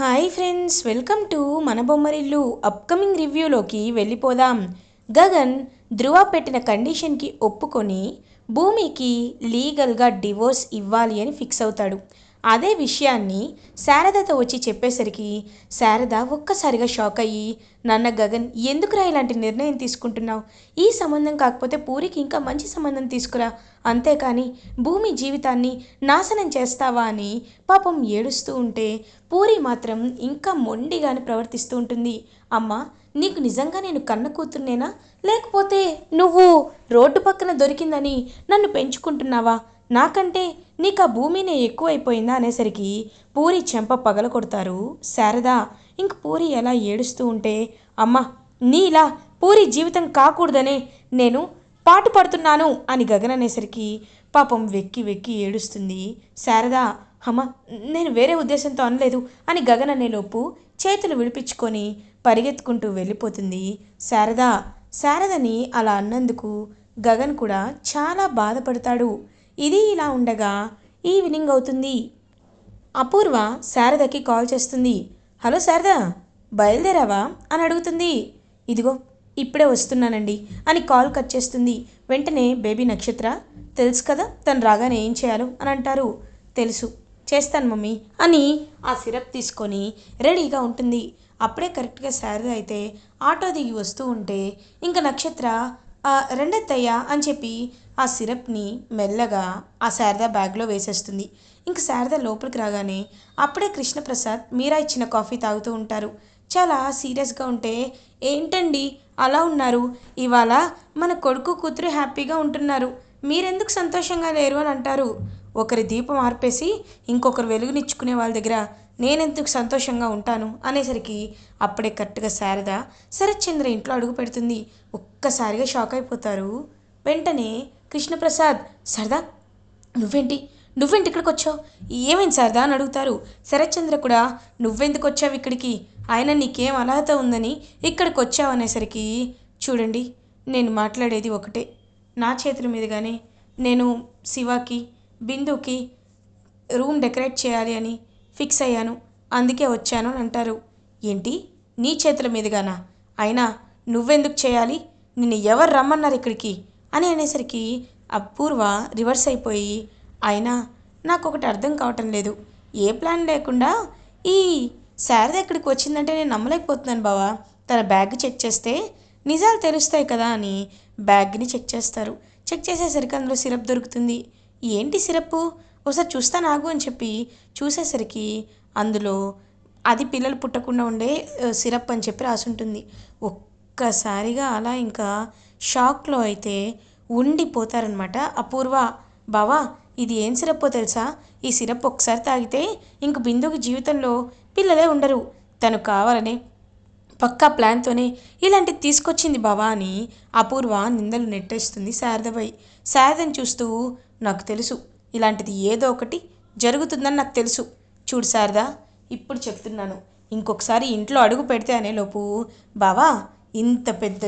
Hi friends, welcome to మన Bommarillu. Upcoming రివ్యూలోకి వెళ్ళిపోదాం. గగన్ ధృవ పెట్టిన కండిషన్కి ఒప్పుకొని భూమికి లీగల్గా డివోర్స్ ఇవ్వాలి అని ఫిక్స్ అవుతాడు. అదే విషయాన్ని శారదతో వచ్చి చెప్పేసరికి శారద ఒక్కసారిగా షాక్ అయ్యి, నాన్న గగన్, ఎందుకురా ఇలాంటి నిర్ణయం తీసుకుంటున్నావు? ఈ సంబంధం కాకపోతే పూరికి ఇంకా మంచి సంబంధం తీసుకురా, అంతేకాని భూమి జీవితాన్ని నాశనం చేస్తావా అని పాపం ఏడుస్తూ ఉంటే పూరి మాత్రం ఇంకా మొండిగానే ప్రవర్తిస్తూ ఉంటుంది. అమ్మ, నీకు నిజంగా నేను కన్న కూతుర్నేనా, లేకపోతే నువ్వు రోడ్డు పక్కన దొరికిందని నన్ను పెంచుకుంటున్నావా? నాకంటే నీకు ఆ భూమినే ఎక్కువైపోయిందా అనేసరికి పూరి చెంప పగల కొడతారు శారద. ఇంక పూరి ఎలా ఏడుస్తూ ఉంటే, అమ్మ, నీలా పూరి జీవితం కాకూడదనే నేను పాటు పడుతున్నాను అని గగన్ అనేసరికి పాపం వెక్కి వెక్కి ఏడుస్తుంది శారద. అమ్మ, నేను వేరే ఉద్దేశంతో అనలేదు అని గగన్ అనేలోపు చేతులు విడిపించుకొని పరిగెత్తుకుంటూ వెళ్ళిపోతుంది శారద. శారదని అలా అన్నందుకు గగన్ కూడా చాలా బాధపడతాడు. ఇది ఇలా ఉండగా ఈవినింగ్ అవుతుంది. అపూర్వ శారదకి కాల్ చేస్తుంది. హలో శారద, బయలుదేరావా అని అడుగుతుంది. ఇదిగో ఇప్పుడే వస్తున్నానండి అని కాల్ కట్ చేస్తుంది. వెంటనే బేబీ నక్షత్ర, తెలుసు కదా తను రాగానే ఏం చేయాలో అని అంటారు. తెలుసు, చేస్తాను మమ్మీ అని ఆ సిరప్ తీసుకొని రెడీగా ఉంటుంది. అప్పుడే కరెక్ట్గా శారద అయితే ఆటో దిగి వస్తూ ఉంటే ఇంకా నక్షత్ర రెండెత్తయ్యా అని చెప్పి ఆ సిరప్ని మెల్లగా ఆ శారద బ్యాగ్లో వేసేస్తుంది. ఇంక శారద లోపలికి రాగానే అప్పుడే కృష్ణప్రసాద్ మీరా ఇచ్చిన కాఫీ తాగుతూ ఉంటారు. చాలా సీరియస్గా ఉంటే, ఏంటండి అలా ఉన్నారు? ఇవాళ మన కొడుకు కూతురు హ్యాపీగా ఉంటున్నారు, మీరెందుకు సంతోషంగా లేరు అని అంటారు. ఒకరి దీపం ఆర్పేసి ఇంకొకరు వెలుగునిచ్చుకునే వాళ్ళ దగ్గర నేనెందుకు సంతోషంగా ఉంటాను అనేసరికి అప్పుడే కరెక్ట్గా శారద శరత్చంద్ర ఇంట్లో అడుగు పెడుతుంది. ఒక్కసారిగా షాక్ అయిపోతారు. వెంటనే కృష్ణప్రసాద్, శారదా, నువ్వేంటి నువ్వేంటి ఇక్కడికి వచ్చావు? ఏమైంది శారదా అని అడుగుతారు. శరత్చంద్ర కూడా, నువ్వెందుకు వచ్చావు ఇక్కడికి, ఆయన నీకేం అర్హత ఉందని ఇక్కడికి వచ్చావు అనేసరికి, చూడండి, నేను మాట్లాడేది ఒకటే, నా చేతుల మీదుగానే నేను శివాకి బిందుకి రూమ్ డెకరేట్ చేయాలి అని ఫిక్స్ అయ్యాను, అందుకే వచ్చాను అని అంటారు. ఏంటి, నీ చేతుల మీదుగానా? అయినా నువ్వెందుకు చేయాలి, నిన్ను ఎవరు రమ్మన్నారు ఇక్కడికి అని అనేసరికి అపూర్వ రివర్స్ అయిపోయి, అయినా నాకు ఒకటి అర్థం కావటం లేదు, ఏ ప్లాన్ లేకుండా ఈ శారద ఇక్కడికి వచ్చిందంటే నేను నమ్మలేకపోతున్నాను బావా. తన బ్యాగ్ చెక్ చేస్తే నిజాలు తెలుస్తాయి కదా అని బ్యాగ్ని చెక్ చేస్తారు. చెక్ చేసేసరికి అందులో సిరప్ దొరుకుతుంది. ఏంటి సిరప్, ఒకసారి చూస్తాను ఆగు అని చెప్పి చూసేసరికి అందులో అది పిల్లలు పుట్టకుండా ఉండే సిరప్ అని చెప్పి రాసుంటుంది. ఒక్కసారిగా అలా ఇంకా షాక్లో అయితే ఉండిపోతారనమాట అపూర్వ. బావా, ఇది ఏం సిరప్పో తెలుసా? ఈ సిరప్ ఒకసారి తాగితే ఇంక బిందుకి జీవితంలో పిల్లలే ఉండరు, తను కావాలనే పక్కా ప్లాన్తోనే ఇలాంటిది తీసుకొచ్చింది బావా అని అపూర్వ నిందలు నెట్టేస్తుంది శారదపై. శారదని చూస్తూ, నాకు తెలుసు ఇలాంటిది ఏదో ఒకటి జరుగుతుందని నాకు తెలుసు. చూడు శారదా, ఇప్పుడు చెప్తున్నాను, ఇంకొకసారి ఇంట్లో అడుగు పెడితే అనేలోపు, బావా, ఇంత పెద్ద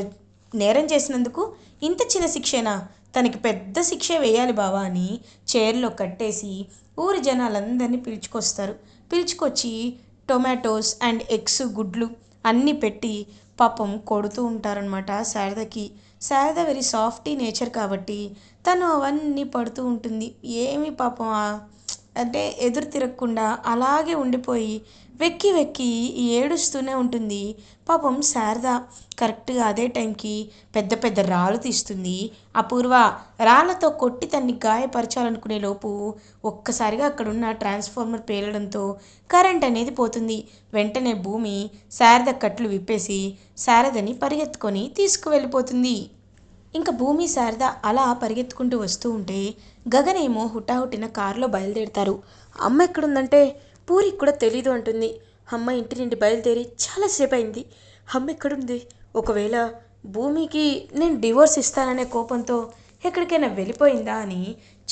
నేరం చేసినందుకు ఇంత చిన్న శిక్షేనా, తనకి పెద్ద శిక్షే వేయాలి బావా అని చైర్లో కట్టేసి ఊరి జనాలందరినీ పిలుచుకొస్తారు. పిలుచుకొచ్చి టొమాటోస్ అండ్ ఎగ్స్, గుడ్లు అన్నీ పెట్టి పాపం కొడుతూ ఉంటారనమాట శారదకి. శారద వెరీ సాఫ్టీ నేచర్ కాబట్టి తను అవన్నీ పడుతూ ఉంటుంది. ఏమి పాపం అంటే ఎదురు తిరగకుండా అలాగే ఉండిపోయి వెక్కి వెక్కి ఏడుస్తూనే ఉంటుంది. పాపం శారద కరెక్ట్గా అదే టైంకి పెద్ద పెద్ద రాళ్ళు తీస్తుంది అపూర్వ. రాళ్లతో కొట్టి తన్ని గాయపరచాలనుకునే లోపు ఒక్కసారిగా అక్కడున్న ట్రాన్స్ఫార్మర్ పేలడంతో కరెంట్ అనేది పోతుంది. వెంటనే భూమి శారద కట్లు విప్పేసి శారదని పరిగెత్తుకొని తీసుకువెళ్ళిపోతుంది. ఇంకా భూమి శారద అలా పరిగెత్తుకుంటూ వస్తూ ఉంటే గగనేమో హుటాహుటిన కారులో బయలుదేరుతారు. అమ్మ ఎక్కడుందంటే పూరికి కూడా తెలీదు అంటుంది. అమ్మ ఇంటి నుండి బయలుదేరి చాలాసేపు అయింది, అమ్మ ఎక్కడుంది? ఒకవేళ భూమికి నేను డివోర్స్ ఇస్తాననే కోపంతో ఎక్కడికైనా వెళ్ళిపోయిందా అని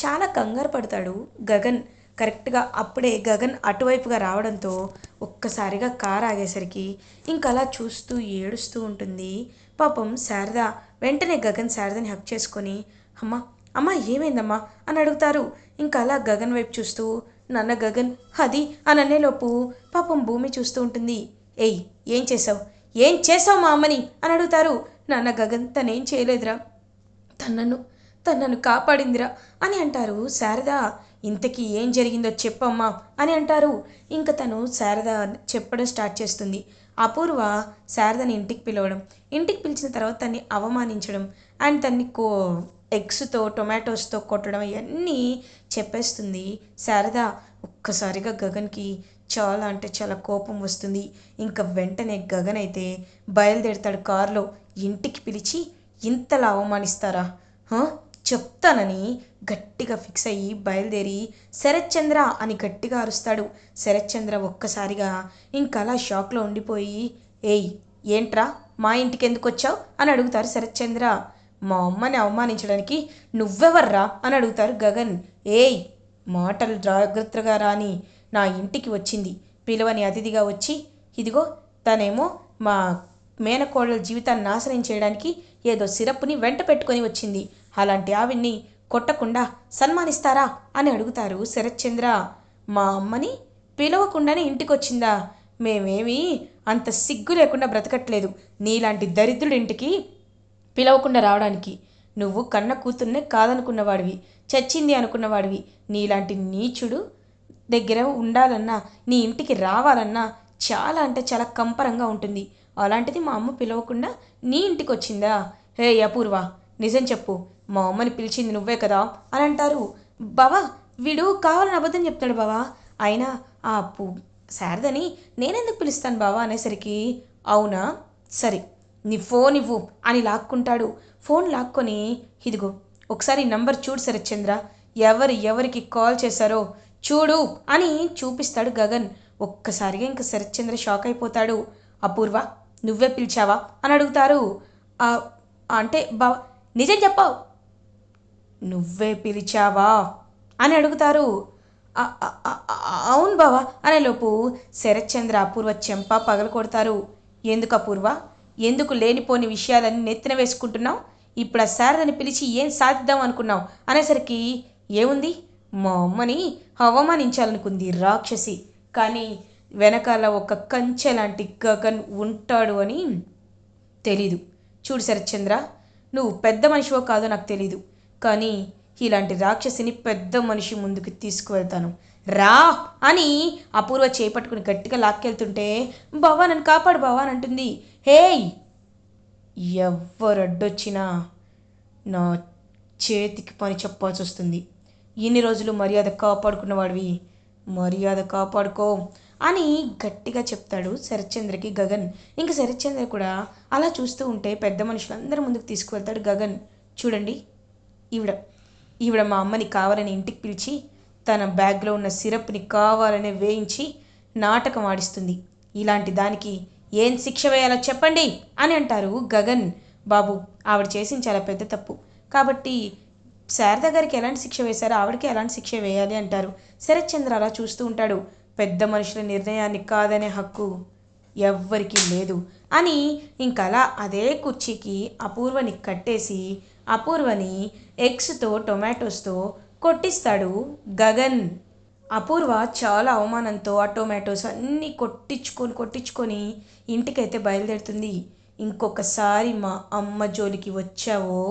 చాలా కంగారు పడతాడు గగన్. కరెక్ట్గా అప్పుడే గగన్ అటువైపుగా రావడంతో ఒక్కసారిగా కారు ఆగేసరికి ఇంకలా చూస్తూ ఏడుస్తూ ఉంటుంది పాపం శారద. వెంటనే గగన్ శారదని హక్ చేసుకొని, అమ్మ, అమ్మ ఏమైందమ్మా అని అడుగుతారు. ఇంకా అలా గగన్ వైపు చూస్తూ, నాన్న గగన్ అది అని అనేలోపు పాపం భూమి చూస్తూ ఉంటుంది. ఏయ్, ఏం చేసావు, ఏం చేసావు మా అమ్మని అని అడుగుతారు. నాన్న గగన్ తనేం చేయలేదురా, తనను తనను కాపాడిందిరా అని అంటారు. శారద ఇంతకీ ఏం జరిగిందో చెప్పమ్మా అని అంటారు. ఇంకా తను శారద చెప్పడం స్టార్ట్ చేస్తుంది. అపూర్వ శారదని ఇంటికి పిలవడం, ఇంటికి పిలిచిన తర్వాత తన్ని అవమానించడం అండ్ తన్ని ఎగ్స్తో టొమాటోస్తో కొట్టడం ఇవన్నీ చెప్పేస్తుంది శారద. ఒక్కసారిగా గగన్కి చాలా అంటే చాలా కోపం వస్తుంది. ఇంకా వెంటనే గగన్ అయితే బయలుదేరుతాడు కారులో. ఇంటికి పిలిచి ఇంతలా అవమానిస్తారా, చెప్తానని గట్టిగా ఫిక్స్ అయ్యి బయలుదేరి శరత్చంద్ర అని గట్టిగా అరుస్తాడు. శరత్చంద్ర ఒక్కసారిగా ఇంకలా షాక్లో ఉండిపోయి, ఏయ్ ఏంట్రా మా ఇంటికి ఎందుకు వచ్చావు అని అడుగుతారు శరత్చంద్ర. మా అమ్మని అవమానించడానికి నువ్వెవర్రా అని అడుగుతారు గగన్. ఏయ్, మాటలు జాగ్రత్తగా రాని, నా ఇంటికి వచ్చింది పిలవని అతిథిగా వచ్చి, ఇదిగో తనేమో మా మేనకోడల జీవితాన్ని నాశనం చేయడానికి ఏదో సిరప్ని వెంట పెట్టుకొని వచ్చింది, అలాంటి ఆవిడ్ని కొట్టకుండా సన్మానిస్తారా అని అడుగుతారు శరత్చంద్ర. మా అమ్మని పిలవకుండానే ఇంటికొచ్చిందా, మేమేమీ అంత సిగ్గు లేకుండా బ్రతకట్లేదు నీలాంటి దరిద్రుడింటికి పిలవకుండా రావడానికి. నువ్వు కన్న కూతుర్నే కాదనుకున్నవాడివి, చచ్చింది అనుకున్నవాడివి. నీలాంటి నీచుడు దగ్గర ఉండాలన్నా, నీ ఇంటికి రావాలన్నా చాలా అంటే చాలా కంపరంగా ఉంటుంది. అలాంటిది మా అమ్మ పిలవకుండా నీ ఇంటికి వచ్చిందా? హే అపూర్వ, నిజం చెప్పు, మా అమ్మని పిలిచింది నువ్వే కదా అని అంటారు. బావా, వీడు కావాలని అబద్ధం చెప్తాడు బావా, అయినా ఆ శారదని నేనెందుకు పిలుస్తాను బావా అనేసరికి, అవునా సరే నీ ఫోన్ ఇవ్వు అని లాక్కుంటాడు. ఫోన్ లాక్కొని, ఇదిగో ఒకసారి నంబర్ చూడు శరత్చంద్ర, ఎవరికి కాల్ చేశారో చూడు అని చూపిస్తాడు గగన్. ఒక్కసారిగా ఇంకా శరత్చంద్ర షాక్ అయిపోతాడు. అపూర్వ, నువ్వే పిలిచావా అని అడుగుతారు. అంటే బావా నిజం చెప్పావు, నువ్వే పిలిచావా అని అడుగుతారు. అవును బావా అనేలోపు శరత్చంద్ర అపూర్వ చెంప పగల కొడతారు. ఎందుకు అపూర్వ, ఎందుకు లేనిపోని విషయాలన్నీ నెత్తిన వేసుకుంటున్నావు? ఇప్పుడు ఆ శారదని పిలిచి ఏం సాధిద్దాం అనుకున్నావు అనేసరికి, ఏముంది, మా అమ్మని అవమానించాలనుకుంది రాక్షసి, కానీ వెనకాల ఒక కంచె లాంటి గగన్ ఉంటాడు అని తెలీదు. చూడు శరత్చంద్ర, నువ్వు పెద్ద మనిషివో కాదో నాకు తెలీదు, కానీ ఇలాంటి రాక్షసిని పెద్ద మనిషి ముందుకు తీసుకువెళ్తాను రా అని అపూర్వ చేపట్టుకుని గట్టిగా లాక్కెళ్తుంటే, బావా నన్ను కాపాడు బావా అని అంటుంది. హేయ్, ఎవరడ్డొచ్చినా నా చేతికి పని చెప్పాల్సి వస్తుంది. ఇన్ని రోజులు మర్యాద కాపాడుకున్నవాడివి, మర్యాద కాపాడుకో అని గట్టిగా చెప్తాడు శరత్చంద్రకి గగన్. ఇంక శరత్చంద్ర కూడా అలా చూస్తూ ఉంటే పెద్ద మనుషులందరూ ముందుకు తీసుకువెళ్తాడు గగన్. చూడండి, ఈవిడ ఈవిడ మా అమ్మని కావాలని ఇంటికి పిలిచి తన బ్యాగ్లో ఉన్న సిరప్ని కావాలనే వేయించి నాటకం ఆడిస్తుంది. ఇలాంటి దానికి ఏం శిక్ష వేయాలో చెప్పండి అని అంటారు గగన్. బాబు, ఆవిడ చేసింది చాలా పెద్ద తప్పు, కాబట్టి శారద గారికి ఎలాంటి శిక్ష వేశారో ఆవిడకి ఎలాంటి శిక్ష వేయాలి అంటారు. శరత్చంద్ర అలా చూస్తూ ఉంటాడు. పెద్ద మనుషుల నిర్ణయాన్ని కాదనే హక్కు ఎవ్వరికీ లేదు అని ఇంకలా అదే కుర్చీకి అపూర్వని కట్టేసి అపూర్వని ఎగ్స్తో టొమాటోస్తో కొట్టిస్తాడు గగన్. అపూర్వ చాలా అవమానంతో ఆ టొమాటోస్ అన్నీ కొట్టించుకొని ఇంటికైతే బయలుదేరుతుంది. ఇంకొకసారి మా అమ్మ జోలికి వచ్చావో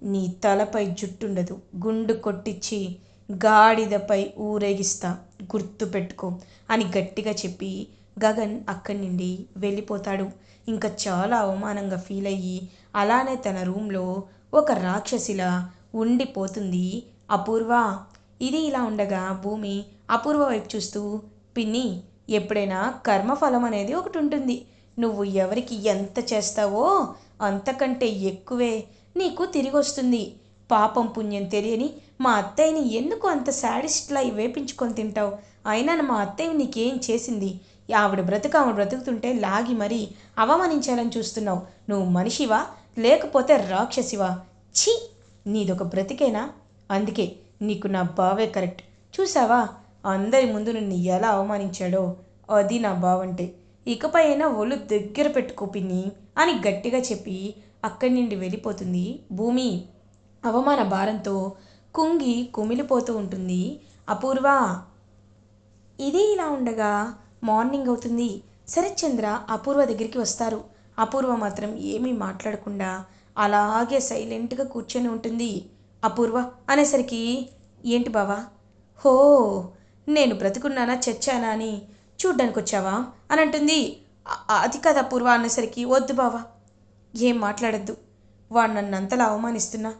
నీ తలపై జుట్టుండదు, గుండు కొట్టించి గాడిదపై ఊరేగిస్తా, గుర్తు పెట్టుకో అని గట్టిగా చెప్పి గగన్ అక్కడి నుండి వెళ్ళిపోతాడు. ఇంకా చాలా అవమానంగా ఫీల్ అయ్యి అలానే తన రూమ్లో ఒక రాక్షసిలా ఉండిపోతుంది అపూర్వ. ఇది ఇలా ఉండగా భూమి అపూర్వ వైపు చూస్తూ, పిన్ని, ఎప్పుడైనా కర్మఫలం అనేది ఒకటి ఉంటుంది. నువ్వు ఎవరికి ఎంత చేస్తావో అంతకంటే ఎక్కువే నీకు తిరిగి వస్తుంది. పాపం పుణ్యం తెలియని మా అత్తయ్యని ఎందుకు అంత శాడిస్ట్లా వేపించుకొని తింటావు? అయినా మా అత్తయ్య నీకేం చేసింది? ఆవిడ బ్రతుకుతుంటే లాగి మరీ అవమానించాలని చూస్తున్నావు. నువ్వు మనిషివా లేకపోతే రాక్షసివా? ఛీ, నీదొక బ్రతికేనా? అందుకే నీకు నా బావే కరెక్ట్. చూసావా అందరి ముందు నిన్ను ఎలా అవమానించాడో? అది నా బావంటే. ఇకపై అయినా ఒళ్ళు దగ్గర పెట్టుకో పిన్ని అని గట్టిగా చెప్పి అక్కడి నుండి వెళ్ళిపోతుంది భూమి. అవమాన భారంతో కుంగి కుమిలిపోతూ ఉంటుంది అపూర్వ. ఇది ఇలా ఉండగా మార్నింగ్ అవుతుంది. శరత్చంద్ర అపూర్వ దగ్గరికి వస్తారు. అపూర్వ మాత్రం ఏమీ మాట్లాడకుండా అలాగే సైలెంట్గా కూర్చొని ఉంటుంది. అపూర్వ అనేసరికి, ఏంటి బావా? హో, నేను బ్రతుకున్నానా చచ్చానా అని చూడ్డానికి వచ్చావా అని అంటుంది. అది కాదు అపూర్వ అనేసరికి, వద్దు బావా, ఏం మాట్లాడద్దు. వాడు నన్ను అంతలా అవమానిస్తున్నా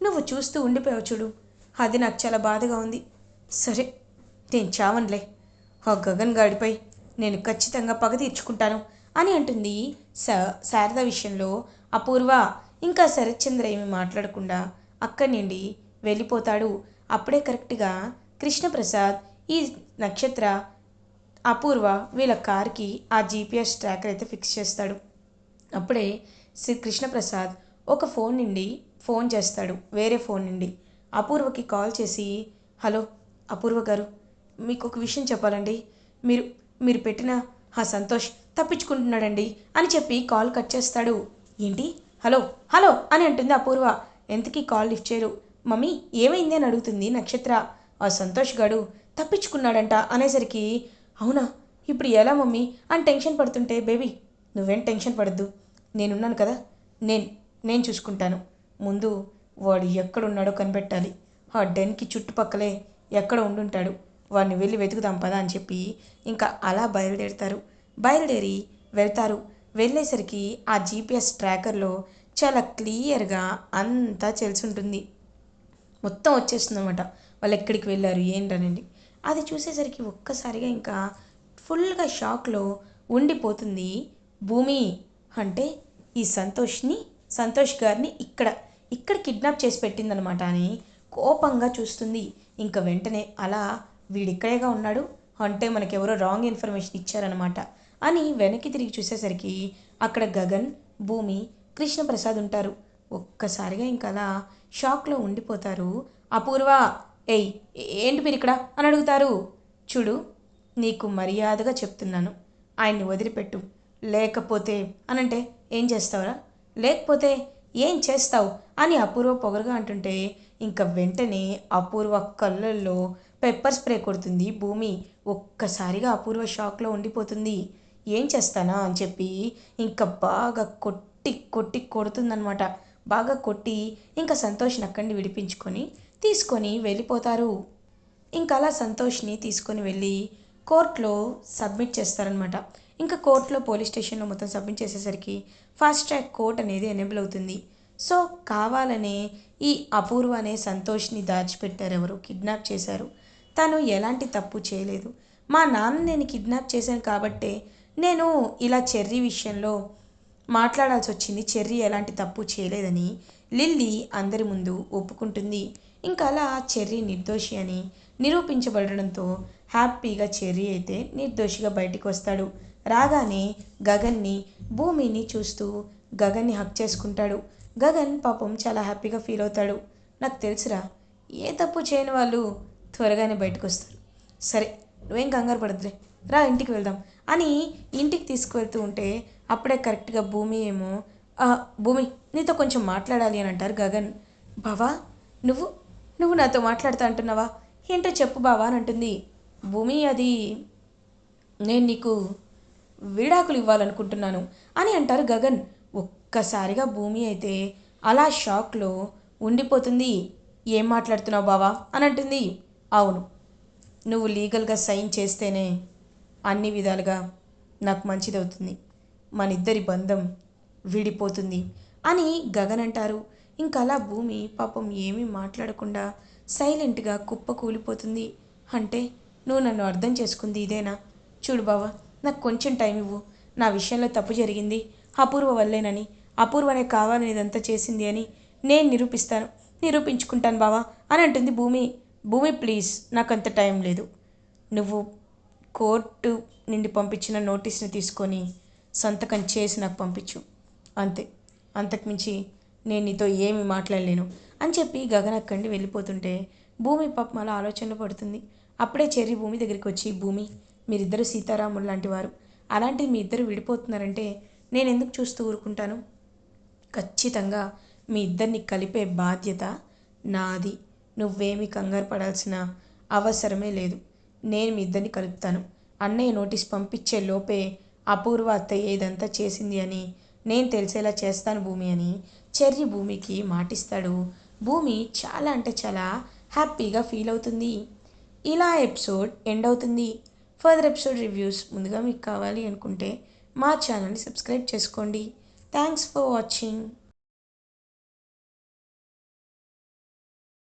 నువ్వు చూస్తూ ఉండిపోయావు చూడు, అది నాకు చాలా బాధగా ఉంది. సరే, నేను చావన్లే. ఆ గగన్ గాడిపై నేను ఖచ్చితంగా పగ తీర్చుకుంటాను అని అంటుంది. శారద విషయంలో అపూర్వ ఇంకా శరత్చంద్ర ఏమి మాట్లాడకుండా అక్కడి నుండి వెళ్ళిపోతాడు. అప్పుడే కరెక్ట్గా కృష్ణప్రసాద్ ఈ నక్షత్ర అపూర్వ వీళ్ళ కార్కి ఆ జీపీఎస్ ట్రాకర్ అయితే ఫిక్స్ చేస్తాడు. అప్పుడే శ్రీ కృష్ణప్రసాద్ ఒక ఫోన్ చేస్తాడు వేరే ఫోన్ నుండి. అపూర్వకి కాల్ చేసి, హలో అపూర్వ గారు, మీకు ఒక విషయం చెప్పాలండి. మీరు మీరు పెట్టిన ఆ సంతోష్ తప్పించుకుంటున్నాడండి అని చెప్పి కాల్ కట్ చేస్తాడు. ఏంటి? హలో హలో అని అంటుంది అపూర్వ. ఎంతకీ కాల్ లిఫ్ట్ చేయరు. మమ్మీ ఏమైంది అని అడుగుతుంది నక్షత్ర. ఆ సంతోష్ గాడు తప్పించుకున్నాడంట అనేసరికి, అవునా, ఇప్పుడు ఎలా మమ్మీ అని టెన్షన్ పడుతుంటే, బేబీ నువ్వేం టెన్షన్ పడద్దు, నేనున్నాను కదా, నేను నేను చూసుకుంటాను. ముందు వాడు ఎక్కడున్నాడో కనిపెట్టాలి. ఆ డెన్కి చుట్టుపక్కలే ఎక్కడ ఉండుంటాడు, వాడిని వెళ్ళి వెతుకుదాం పదా అని చెప్పి ఇంకా అలా బయలుదేరి వెళ్తారు. వెళ్ళేసరికి ఆ జీపీఎస్ ట్రాకర్లో చాలా క్లియర్గా అంతా ఉంటుంది. మొత్తం వచ్చేస్తుంది అనమాట వాళ్ళు ఎక్కడికి వెళ్ళారు ఏంటనండి. అది చూసేసరికి ఒక్కసారిగా ఇంకా ఫుల్గా షాక్లో ఉండిపోతుంది భూమి. అంటే ఈ సంతోష్ గారిని ఇక్కడ కిడ్నాప్ చేసి పెట్టిందనమాట అని కోపంగా చూస్తుంది. ఇంకా వెంటనే అలా వీడిక్కడేగా ఉన్నాడు అంటే మనకెవరో రాంగ్ ఇన్ఫర్మేషన్ ఇచ్చారనమాట అని వెనక్కి తిరిగి చూసేసరికి అక్కడ గగన్, భూమి, కృష్ణప్రసాద్ ఉంటారు. ఒక్కసారిగా ఇంకా అలా షాక్లో ఉండిపోతారు. అపూర్వ, ఏయ్ ఏంటి మీరు ఇక్కడ అని అడుగుతారు. చూడు, నీకు మర్యాదగా చెప్తున్నాను, ఆయన్ని వదిలిపెట్టు, లేకపోతే అనంటే ఏం చేస్తావురా, లేకపోతే ఏం చేస్తావు అని అపూర్వ పొగరుగా అంటుంటే ఇంకా వెంటనే అపూర్వ కళ్ళల్లో పెప్పర్ స్ప్రే కొడుతుంది భూమి. ఒక్కసారిగా అపూర్వ షాక్లో ఉండిపోతుంది. ఏం చేస్తానా అని చెప్పి ఇంకా బాగా కొట్టి కొట్టి కొడుతుందనమాట. బాగా కొట్టి ఇంకా సంతోష్ని అక్కడిని తీసుకొని వెళ్ళిపోతారు. ఇంకా అలా సంతోష్ని తీసుకొని వెళ్ళి కోర్టులో సబ్మిట్ చేస్తారనమాట. ఇంకా కోర్టులో పోలీస్ స్టేషన్లో మొత్తం సబ్మిట్ చేసేసరికి ఫాస్ట్ ట్రాక్ కోర్ట్ అనేది ఎనేబుల్ అవుతుంది. సో కావాలనే ఈ అపూర్వ అనే సంతోష్ని దాచిపెట్టారు, ఎవరు కిడ్నాప్ చేశారు. తను ఎలాంటి తప్పు చేయలేదు. మా నాన్న నేను కిడ్నాప్ చేశాను కాబట్టే నేను ఇలా చెర్రీ విషయంలో మాట్లాడాల్సి వచ్చింది. చెర్రీ ఎలాంటి తప్పు చేయలేదని లిల్లీ అందరి ముందు ఒప్పుకుంటుంది. ఇంకా అలా చెర్రీ నిర్దోషి అని నిరూపించబడడంతో హ్యాపీగా చెర్రీ అయితే నిర్దోషిగా బయటికి వస్తాడు. రాగానే గగన్ని, భూమిని చూస్తూ గగన్ని హక్ చేసుకుంటాడు. గగన్ పాపం చాలా హ్యాపీగా ఫీల్ అవుతాడు. నాకు తెలుసురా, ఏ తప్పు చేయని వాళ్ళు త్వరగానే బయటకు వస్తారు. సరే, నువ్వేం కంగారు పడద్దులే, రా ఇంటికి వెళ్దాం అని ఇంటికి తీసుకువెళ్తూ ఉంటే అప్పుడే కరెక్ట్గా భూమి ఏమో, భూమి నీతో కొంచెం మాట్లాడాలి అని అంటారు గగన్. బావా, నువ్వు నువ్వు నాతో మాట్లాడుతా అంటున్నావా, ఏంటో చెప్పు బావా అని అంటుంది భూమి. అది నేను నీకు విడాకులు ఇవ్వాలనుకుంటున్నాను అని అంటారు గగన్. ఒక్కసారిగా భూమి అయితే అలా షాక్లో ఉండిపోతుంది. ఏం మాట్లాడుతున్నావు బావా అని అంటుంది. అవును, నువ్వు లీగల్గా సైన్ చేస్తేనే అన్ని విధాలుగా నాకు మంచిదవుతుంది, మన ఇద్దరి బంధం విడిపోతుంది అని గగన్ అంటారు. ఇంకా అలా భూమి పాపం ఏమీ మాట్లాడకుండా సైలెంట్గా కుప్ప కూలిపోతుంది. అంటే నువ్వు నన్ను అర్థం చేసుకుంది ఇదేనా? చూడు బావా, నాకు కొంచెం టైం ఇవ్వు, నా విషయంలో తప్పు జరిగింది అపూర్వ వల్లేనని, అపూర్వనే కావాలని ఇదంతా చేసింది అని నేను నిరూపించుకుంటాను బావా అని అంటుంది భూమి. భూమి ప్లీజ్, నాకు అంత టైం లేదు. నువ్వు కోర్టు నుండి పంపించిన నోటీస్ని తీసుకొని సంతకం చేసి నాకు పంపించు, అంతే, అంతకుమించి నేను నీతో ఏమి మాట్లాడలేను అని చెప్పి గగన్ అక్కడి వెళ్ళిపోతుంటే భూమి పాపం అలా ఆలోచనలో పడుతుంది. అప్పుడే చెర్రీ భూమి దగ్గరికి వచ్చి, భూమి, మీరిద్దరు సీతారాములు లాంటి వారు, అలాంటిది మీ ఇద్దరు విడిపోతున్నారంటే నేను ఎందుకు చూస్తూ ఊరుకుంటాను? ఖచ్చితంగా మీ ఇద్దరిని కలిపే బాధ్యత నాది. నువ్వేమీ కంగారు పడాల్సిన అవసరమే లేదు. నేను మీ ఇద్దరిని కలుపుతాను. అన్నయ్య నోటీస్ పంపించే లోపే అపూర్వ అత్తయ్య ఇదంతా చేసింది అని నేను తెలిసేలా చేస్తాను భూమి అని చెర్రి భూమికి మాటిస్తాడు. భూమి చాలా అంటే చాలా హ్యాపీగా ఫీల్ అవుతుంది. ఇలా ఎపిసోడ్ ఎండ్ అవుతుంది. ఫర్దర్ ఎపిసోడ్ రివ్యూస్ ముందుగా మీకు కావాలి అనుకుంటే మా ఛానల్ని సబ్స్క్రైబ్ చేసుకోండి. Thanks for watching.